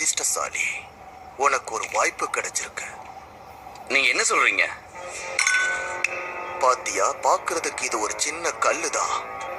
அதிர்ஷ்டசாலி. உனக்கு ஒரு வாய்ப்பு கிடைச்சிருக்கு. நீங்க என்ன சொல்றீங்க? பாத்தியா, பாக்குறதுக்கு இது ஒரு சின்ன கல்லுதான்.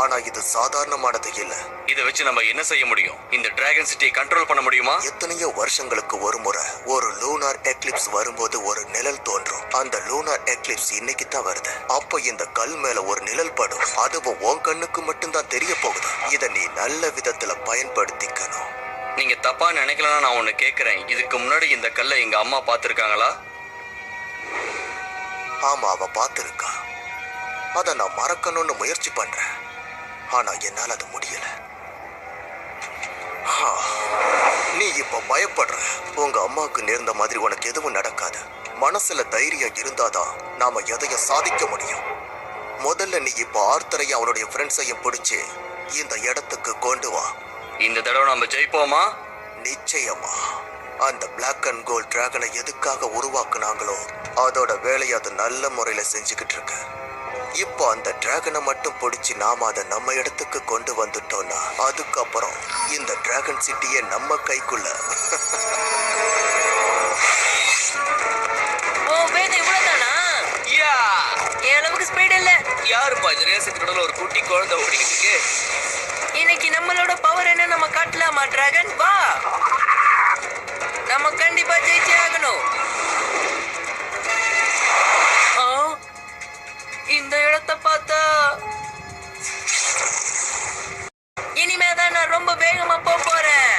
ஆனா இது சாதாரணமானது இல்ல. இதை வச்சு நம்ம என்ன செய்ய முடியும்? இந்த டிராகன் சிட்டியை கண்ட்ரோல் பண்ண முடியுமா? எத்தனையோ வருஷங்களுக்கு ஒரு முறை ஒரு லூனார் எக்லிப்ஸ் வரும்போது ஒரு நிழல் தோன்றும். அந்த லூனார் எக்லிப்ஸ் இன்னைக்கு தான் வருது. அப்ப இந்த கல் மேல ஒரு நிழல் படும். அதுவும் உன் கண்ணுக்கு மட்டும்தான் தெரிய போகுது. இத நீ நல்ல விதத்துல பயன்படுத்திக்கணும். நீங்க தப்பா நினைக்கலன்னா நான் ஒண்ணு கேக்குறேன். இதுக்கு முன்னாடி இந்த கல்லை எங்க அம்மா பாத்துருக்காங்களா? ஆமா, அவ பாத்துருக்கா. அத நான் மறக்கணும்னு முயற்சி பண்றேன். ஆனா என்னால அது முடியல. நீ இப்ப பயப்படுற. உங்க அம்மாவுக்கு நேர்ந்த மாதிரி உனக்கு எதுவும் நடக்காது. மனசுல தைரியம் இருந்தாதான் நாம எதையும் சாதிக்க முடியும். முதல்ல நீ இப்ப ஆர்த்தரையும் அவனுடைய ஃப்ரெண்ட்ஸையும் பிடிச்சு இந்த இடத்துக்கு கொண்டு வா. இந்த தடவை நம்ம ஜெயிப்போமா? நிச்சயமா. அந்த பிளாக் அண்ட் கோல்ட் டிராகனை எதுக்காக உருவாக்குனாங்களோ அதோட வேலையை அது நல்ல முறையில செஞ்சுக்கிட்டு இருக்கு. இப்போ அந்த டிராகனை மட்டும் பிடிச்சி நாம அதை நம்ம இடத்துக்கு கொண்டு வந்துட்டோம்னா அதுக்கப்புறம் இந்த டிராகன் சிட்டியே நம்ம கைக்குள்ள. யாருப்பா இது ரேசத்தோட ஒரு குட்டி குழந்தை ஓடிக்கிட்டு இருக்கு? இன்னைக்கு நம்மளோட பவர் என்ன நம்ம காட்டலாமா டிராகன்? வா, நம்ம கண்டிப்பா ஜெயிச்சே ஆகணும். இந்த இடத்தை பார்த்தா இனிமேதான் நான் ரொம்ப வேகமா போறேன்.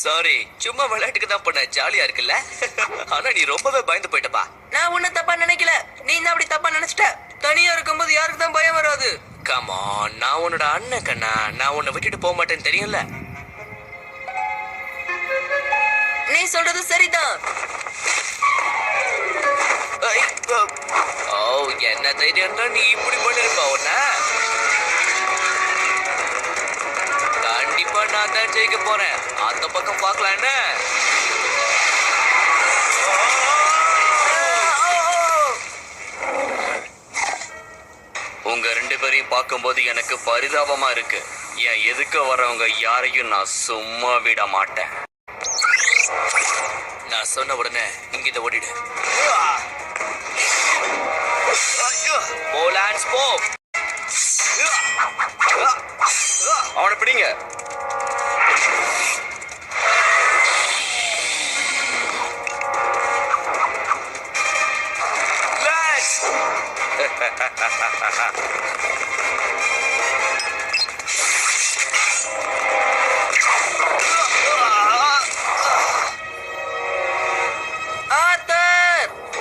சாரி, சும்மா விளையாட்டுக்கு தான் பண்ண. ஜாலியா இருக்குல்ல? ஆனா நீ ரொம்பவே பயந்து போயிட்டப்பா. நான் உன்ன தப்பா நினைக்கல, நீ தான் அப்படி தப்பா நினைச்சிட்ட. தனியா இருக்கும்போது யாருக்கு தான் பயம் வராது? கம் ஆன், நான் உன்னோட அண்ணன் கண்ணா. நான் உன்னை விட்டுட்டு போக மாட்டேன்னு தெரியும்ல. நீ சொல்றது சரிதான். ஓ, என்ன தைரியம் தான் நீ இப்படி பண்ணிருப்பா? உன்ன கண்டிப்பா நான் தான் ஜெயிக்க போறேன். அந்த பக்கம் பார்க்கலாம். என்ன உங்க ரெண்டு பேரையும் பார்க்கும்போது எனக்கு பரிதாபமா இருக்கு. என் எதுக்க வர்றவங்க யாரையும் நான் சும்மா விட மாட்டேன். நான் சொன்ன உடனே இங்க இதை ஓடிடு. அவனை பிடிங்க.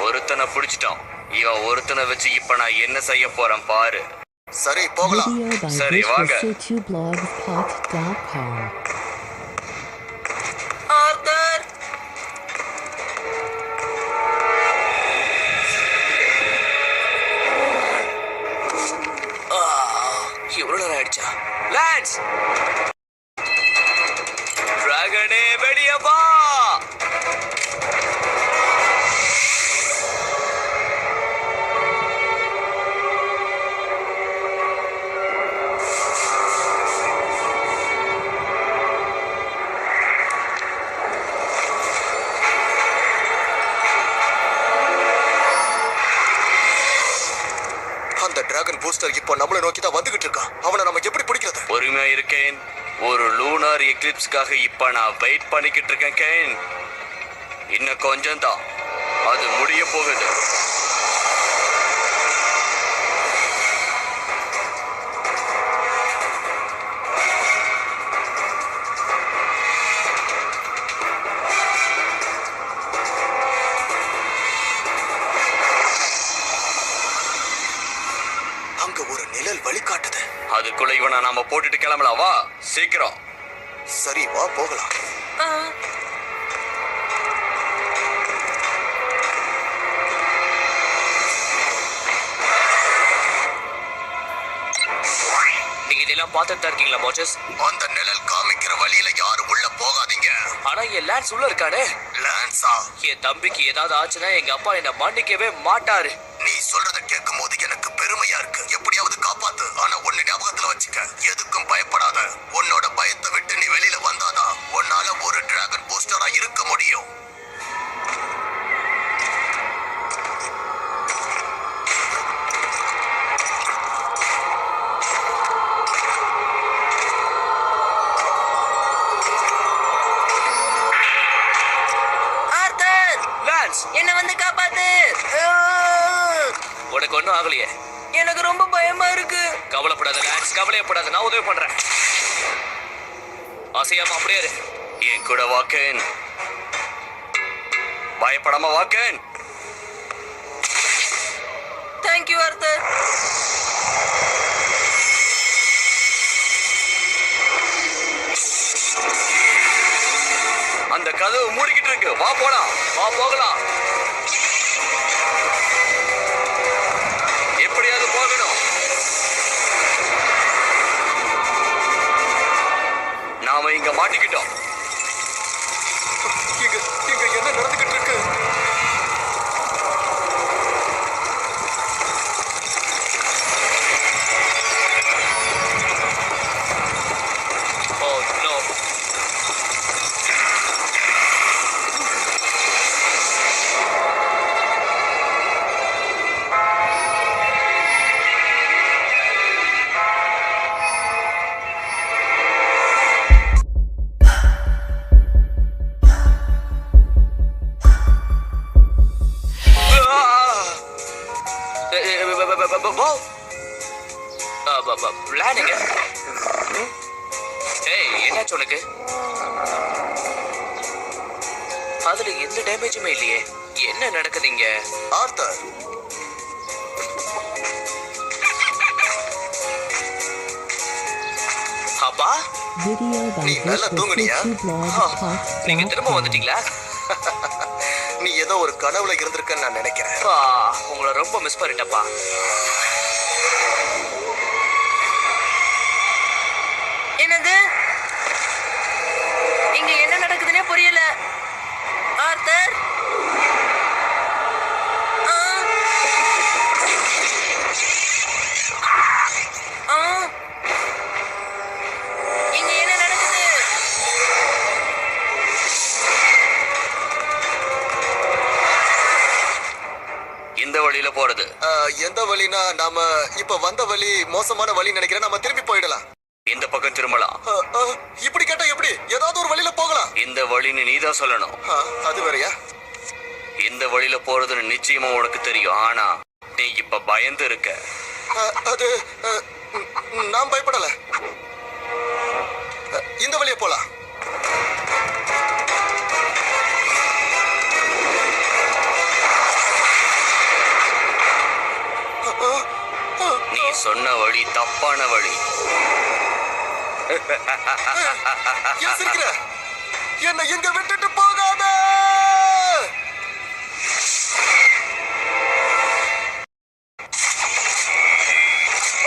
ஒருத்தனை பிடிச்சிட்டோம். இவன் ஒருத்தனை வச்சு இப்ப நான் என்ன செய்ய போறேன் பாரு. சரி, போகலாம். சரி, வாங்க. எவ்வளவு நேரம் ஆயிடுச்சா? லான்ஸ், டிராகனே வெளியே வா. டிராகன் பூஸ்டர் இப்போ நம்மளை நோக்கி தான் வந்துகிட்டு இருக்கான். அவனை நம்ம எப்படி பிடிக்கிறது? பொறுமையா இருக்கேன். ஒரு லூனார் எக்லிப்ஸ்க்காக இப்ப நான் வெயிட் பண்ணிக்கிட்டு இருக்கேன் கேன். இன்னும் கொஞ்சம் தான், அது முடிய போகுது. ஒரு நிழல் வழிகாட்டுது. அதுக்குள்ள இவனை நாம போட்டுட்டு கிளம்பலாம். வா சீக்கிரம். சரி, வா போகலாம். பார்த்துட்டு தான் இருக்கீங்களா மோச்சஸ்? அந்த நிழல் காமிக்கிற வழியில யாரும் உள்ள போகாதீங்க. ஆனா என் லான்ஸ் உள்ள இருக்கானே. லான்ஸா? என் தம்பிக்கு ஏதாவது ஆச்சுன்னா எங்க அப்பா என்ன மன்னிக்கவே மாட்டாரு. நீ சொல்றத கேட்கும் போது எனக்கு பெருமையா இருக்கு. எப்படியாவது காப்பாத்து. ஆனா ஒன்னு ஞாபகத்துல வச்சுக்க, எதுக்கும் பயப்படாத. உன்னோட பயத்தை விட்டு நீ வெளியில வந்தாதான் உன்னால ஒரு டிராகன் பூஸ்டரா இருக்க முடியும். ஆர்த்தர், லான்ஸ், என்ன வந்து காப்பாத்து. உனக்கு ஒன்றும் ஆகலையே? எனக்கு ரொம்ப பயமா இருக்கு. கவலைப்படாத லான்ஸ், கவலையப்படாத, நான் உதவி பண்றேன். அசையாம அப்படியே இரு. என் கூட வாக்கேன். பயப்படாம வாக்கேன். Thank you author. அந்த கதவு மூடிக்கிட்டு இருக்கு. வா போலாம். வா போகலாம். எப்படியாவது போகணும். நாம இங்க மாட்டிக்கிட்டோம். இங்க என்ன நடந்துகிட்டு இருக்கு? Oh no. பிளானிங்க. ஏய், என்னாச்சு உனக்கு? அதுல எந்த டேமேஜுமே இல்லையே. என்ன நடக்குதுங்க? ஆர்த்தர், அப்பா, நீ நல்லா தூங்குனியா? நீங்க திரும்ப வந்துட்டீங்களா? நீ ஏதோ ஒரு கனவுல இருந்திருக்கன்னு நான் நினைக்கிறேன். உங்களை ரொம்ப மிஸ் பண்ணிட்டப்பா. என்னது? இங்க என்ன நடக்குதுன்னே புரியல. ஆர்த்தர், இங்க என்ன நடக்குது? இந்த வழியில போறது. எந்த வழினா, நாம இப்ப வந்த வழி மோசமான வழி நினைக்கிறேன். நாம திரும்பி போயிடலாம். இந்த பக்கம் திரும்பலாம். இப்படி கேட்டா எப்படி? ஏதாவது ஒரு வழியில போகலாம். இந்த வழின்னு நீதான் சொல்லணும். அது வேறயா? இந்த வழியில போறதுன்னு நிச்சயமா உனக்கு தெரியும். ஆனா நீ இப்ப பயந்து இருக்க. அது நான் பயப்படல. இந்த வழியா போலாம். நீ சொன்ன வழி தப்பான வழி. ஏன் சிரிக்கிற? என்னை எங்க விட்டுட்டு போகாத.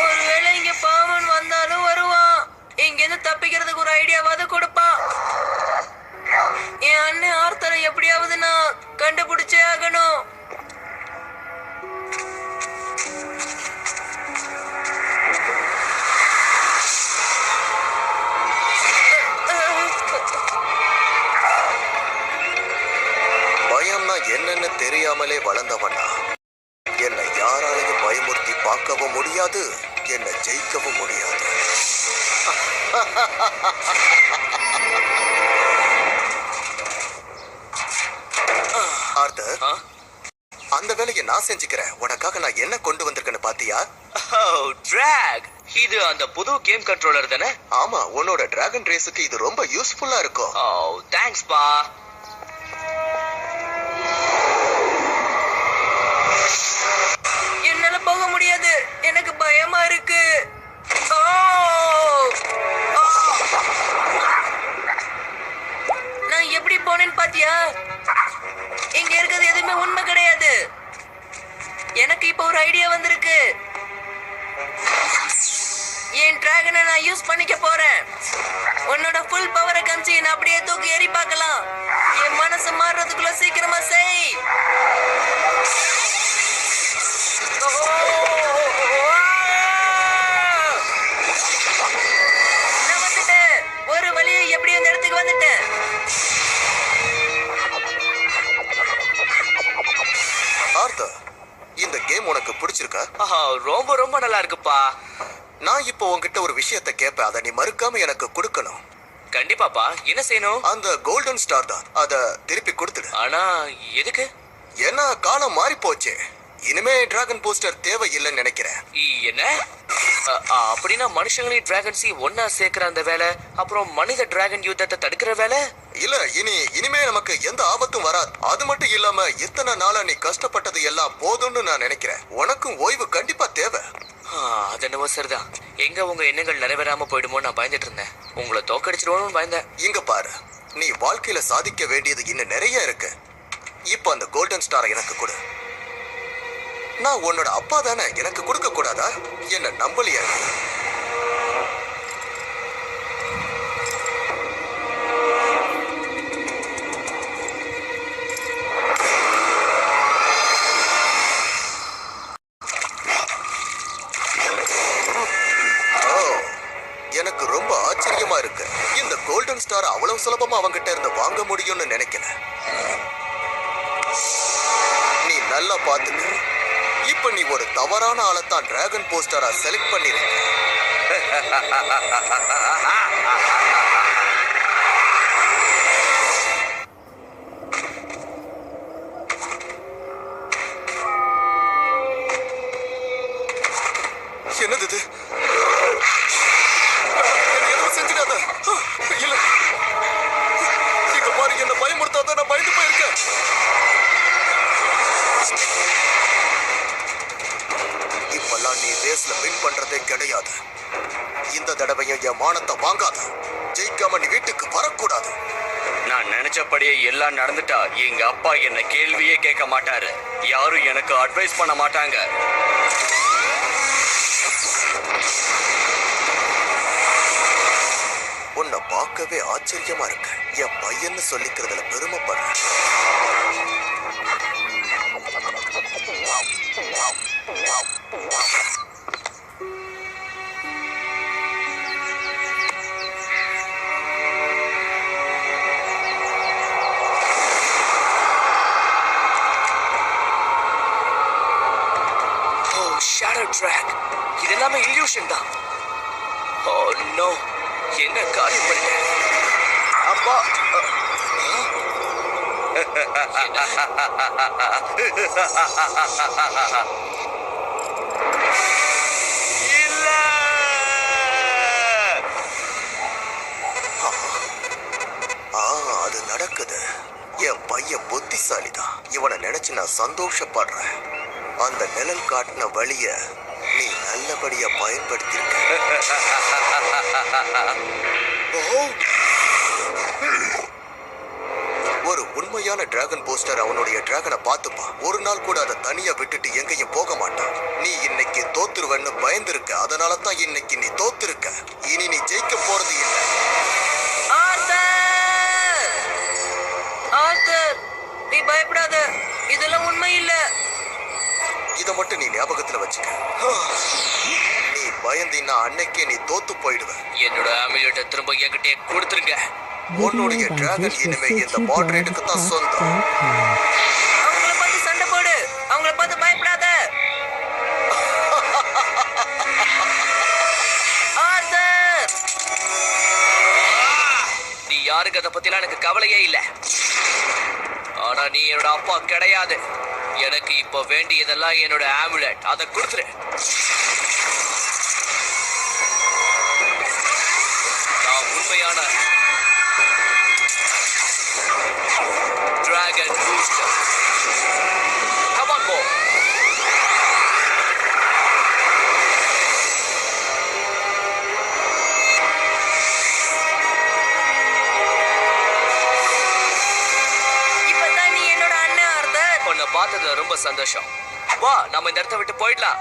ஒருவேளை இங்க பாவன் வந்தாலும் வருவான். இங்க இருந்து தப்பிக்கிறதுக்கு ஒரு ஐடியாவாவது கொடுப்பான். என் அண்ணன் ஆர்த்தரை எப்படியாவது நான் கண்டுபிடிச்சே ஆகணும். பயம்னா என்னன்னு தெரியாமலே வளர்ந்தவனா. என்னை யாராலையும் பயமுறுத்தி பார்க்கவும் முடியாது, என்னை ஜெயிக்கவும் முடியாது. ஆர்த்தர், அந்த வேலையை நான் செஞ்சுக்கிறேன். உனக்காக நான் என்ன கொண்டு வந்திருக்கேன்னு பாத்தியா? டிராக், இது அந்த புது கேம் கண்ட்ரோலர் தானே? ஆமா, உன்னோட டிராகன் ரேஸுக்கு இது ரொம்ப யூஸ்ஃபுல்லா இருக்கும். தேங்க்ஸ் பா. என்னால போக முடியாது. எனக்கு பயமா இருக்கு. நான் எப்படி போனேன்னு பாத்தியா? இங்க இருக்கிறது எதுவுமே உண்மை கிடையாது. எனக்கு இப்ப ஒரு ஐடியா வந்திருக்கு. என் டிராகனை நான் யூஸ் பண்ணிக்க போறேன். உன்னோட ஃபுல் பவரை காமிச்சு என்ன அப்படியே தூக்கி எறி பார்க்கலாம். என் மனசு மாறுறதுக்குள்ள சீக்கிரமா செய். நான் வந்துட்டேன். ஒரு வழியை எப்படி அந்த இடத்துக்கு வந்துட்டேன். ஆர்த்தர், இந்த கேம் உனக்கு பிடிச்சிருக்கா? ஆஹா, ரொம்ப ரொம்ப நல்லா இருக்குப்பா. நான் இப்போ உன்கிட்ட ஒரு விஷயத்தை கேட்பேன், அதை நீ மறுக்காம எனக்கு கொடுக்கணும். கண்டிப்பாப்பா. என்ன செய்யணும்? அந்த கோல்டன் ஸ்டார் தான், அதை திருப்பி கொடுத்துடு. ஆனா எதுக்கு? ஏன்னா காலம் மாறி போச்சு. இனிமே டிராகன் போஸ்டர் தேவை இல்லைன்னு நினைக்கிறேன். என்ன அப்படின்னா மனுஷங்களையும் டிராகன்ஸையும் ஒன்னா சேர்க்கிற அந்த வேலை, அப்புறம் மனித டிராகன் யுத்தத்தை தடுக்கிற வேலை? இல்ல, இனிமே நமக்கு எந்த ஆபத்தும் வராது. அது மட்டும் இல்லாம இத்தனை நாளா நீ கஷ்டப்பட்டது எல்லாம் போதும்னு நான் நினைக்கிறேன். உனக்கும் ஓய்வு கண்டிப்பா தேவை. அது என்னவோ சரிதான். எங்க உங்க எண்ணங்கள் நிறைவேறாம போயிடுமோ நான் பயந்துட்டு இருந்தேன். உங்களை தோக்கடிச்சிடுவோம்னு பயந்தேன். இங்க பாரு, நீ வாழ்க்கையில சாதிக்க வேண்டியது இன்னும் நிறைய இருக்கு. இப்ப அந்த கோல்டன் ஸ்டாரை எனக்கு கொடு. நான் உன்னோட அப்பா தானே, எனக்கு கொடுக்க கூடாதா? என்ன நம்பலையா? எனக்கு ரொம்ப ஆச்சரியமா இருக்கு. இந்த கோல்டன் ஸ்டார் அவ்வளவு சுலபமா அவங்கிட்ட இருந்து வாங்க முடியும்னு நினைக்கல. நீ நல்லா பாத்துக்க. இப்ப நீ ஒரு தவறான ஆளத்தான் டிராகன் போஸ்டரா செலக்ட் பண்ணிருக்க. என்னது இது? எதுவும் செஞ்சுக்காத. இல்ல, இங்க பாரு, என்ன பயமுறுத்தாத. நான் பயந்து போயிருக்கேன். இப்பெல்லாம் நீ ரேஸ்ல வின் பண்றதே கிடையாது. இந்த தடவையும் என் மானத்தை வாங்காத. ஜெயிக்காம நீ வீட்டுக்கு வரக்கூடாது. நான் நினைச்சபடியே எல்லாம் நடந்துட்டா எங்க அப்பா என்ன கேள்வியே கேட்க மாட்டாரு. யாரும் எனக்கு அட்வைஸ் பண்ண மாட்டாங்க. உன்னை பார்க்கவே ஆச்சரியமா இருக்கு. என் பையன்னு சொல்லிக்கிறதுல பெருமைப்படுறேன். ஷேடோ ட்ராக், இது எல்லாமே இல்யூஷன் தான். ஓ நோ, என்ன காரியம் பண்ணிட்டேன்? அப்பா, இல்ல, அது நடக்குது. என் பையன் புத்திசாலிதான். இவனை நினைச்சு நான் சந்தோஷப்படுறேன். அந்த நிழல் காட்டின வழிய நீ நல்லபடியா பயன்படுத்திருக்க. ஒரு உண்மையான டிராகன் போஸ்டர் அவனுடைய டிராகனை பார்த்துப்பான். ஒரு நாள் கூட அதை தனியா விட்டுட்டு எங்கேயும் போக மாட்டான். நீ இன்னைக்கு தோத்துருவன்னு பயந்துருக்க. அதனால தான் இன்னைக்கு நீ தோத்துருக்க. இனி நீ ஜெயிக்க போறது இல்லை. ஆர்த்தர், நீ பயப்படாத. இதெல்லாம் உண்மை இல்ல. இதை மட்டும் நீ ஞாபகத்துல வச்சுக்க. நீ பயந்தீன்னா அன்னைக்கே நீ தோத்து போயிடுவ. என்னோட அமிலியட்டை திரும்ப என்கிட்டயே கொடுத்துருங்க. உன்னுடைய டிராகன் இனிமே இந்த மாட்ரேட்டுக்கு தான் சொந்தம். அவங்கள பார்த்து சண்டை போடு. அவங்கள பார்த்து பயப்படாத. ஆர்த்தர், நீ யாருக்கு அதை பத்திலாம் எனக்கு கவலையே இல்ல. ஆனா நீ என்னோட அப்பா கிடையாது. எனக்கு இப்ப வேண்டியதெல்லாம் என்னோட ஆமுலெட். அதை கொடுத்துரு. நான் உண்மையான dragon booster. Come on, go. இப்பதான் நீ என்னோட அண்ணன் ஆர்த்தர். உன்னை பார்த்ததுல ரொம்ப சந்தோஷம். வா, நம்ம இந்த இடத்த விட்டு போயிடலாம்.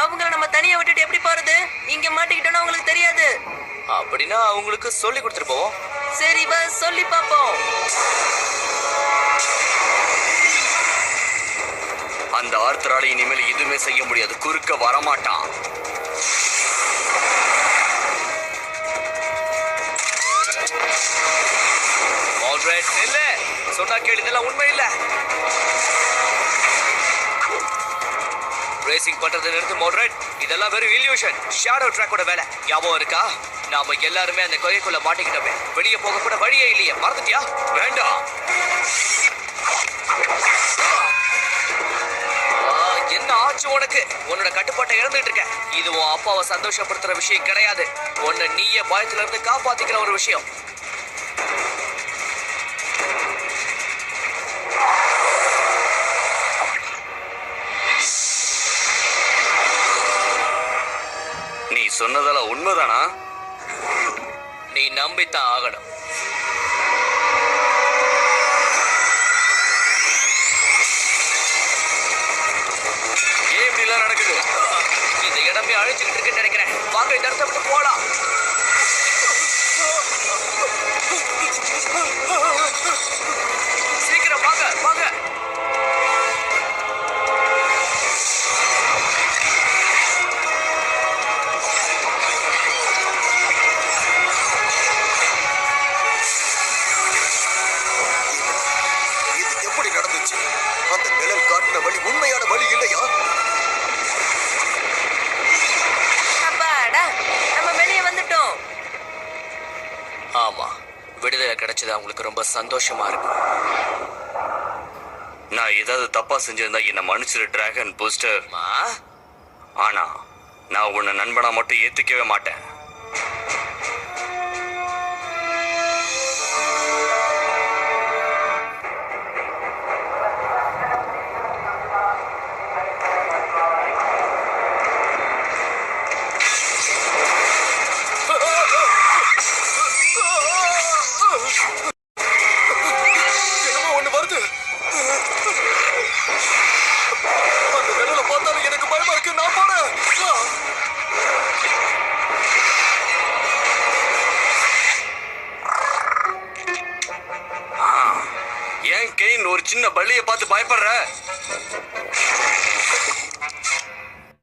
அவங்கள நம்ம தனியா விட்டுட்டு எப்படி போறது? இங்க மாட்டிக்கிட்டோம்னா அவங்களுக்கு தெரியாது. அப்படின்னா அவங்களுக்கு சொல்லி கொடுத்துட்டு போவோம். சரி வா, சொல்லி பாப்போம். அந்த ஆர்த்தரால இனிமேல் எதுவுமே செய்ய முடியாது. குறுக்க வரமாட்டான். ஆல்ரைட், இல்ல சொன்னா கேளு, இதெல்லாம் உண்மை இல்ல. ரேசிங் பண்றதை நிறுத்து மோட்ரேட். இதெல்லாம் வெறும் இல்யூஷன். ஷேடோ ட்ராக்கோட வேலை. ஞாபகம் இருக்கா? நாம எல்லாருமே அந்த கொகைக்குள்ள மாட்டிக்கிட்டோமே. வெளியே போக கூட வழியே இல்லையே, மறந்துட்டியா? வேண்டாம். என்ன ஆச்சு உனக்கு? உன்னோட கட்டுப்பாட்டை இழந்துட்டு இருக்க. இது உன் அப்பாவை சந்தோஷப்படுத்துற விஷயம் கிடையாது. உன்னை நீயே பயத்துல இருந்து காப்பாத்திக்கிற ஒரு விஷயம். நீ சொன்னதெல்லாம் உண்மைதானா? நீ நம்பித்தான் ஆகணும். ஏன் இப்படி எல்லாம் நடக்குது? இந்த இடமே அழிச்சுக்கிட்டு இருக்குன்னு நினைக்கிறேன். வாங்க இந்த இடத்த விட்டு போலாம். சீக்கிரம் வாங்க வாங்க. இது எப்படி நடந்துச்சு? அந்த நிழல் காட்டின வழி உண்மையான வழி இல்லையா? அப்பாடா, நம்ம வெளியே வந்துட்டோம். ஆமா, விடுதலை கிடைச்சது அவங்களுக்கு ரொம்ப சந்தோஷமா இருக்கும். நான் ஏதாவது தப்பா செஞ்சிருந்தா என்ன மன்னிச்சிரு டிராகன் பூஸ்டர். ஆ? ஆனா நான் உன்னை நண்பனா மட்டும் ஏத்துக்கவே மாட்டேன். என்னமோ ஒண்ணு வருது. அந்த நிழலை பார்த்தாலும் எனக்கு பயமா இருக்கு. நான் போறேன். ஏன் கெயின் ஒரு சின்ன பள்ளியை பார்த்து பயப்படுற?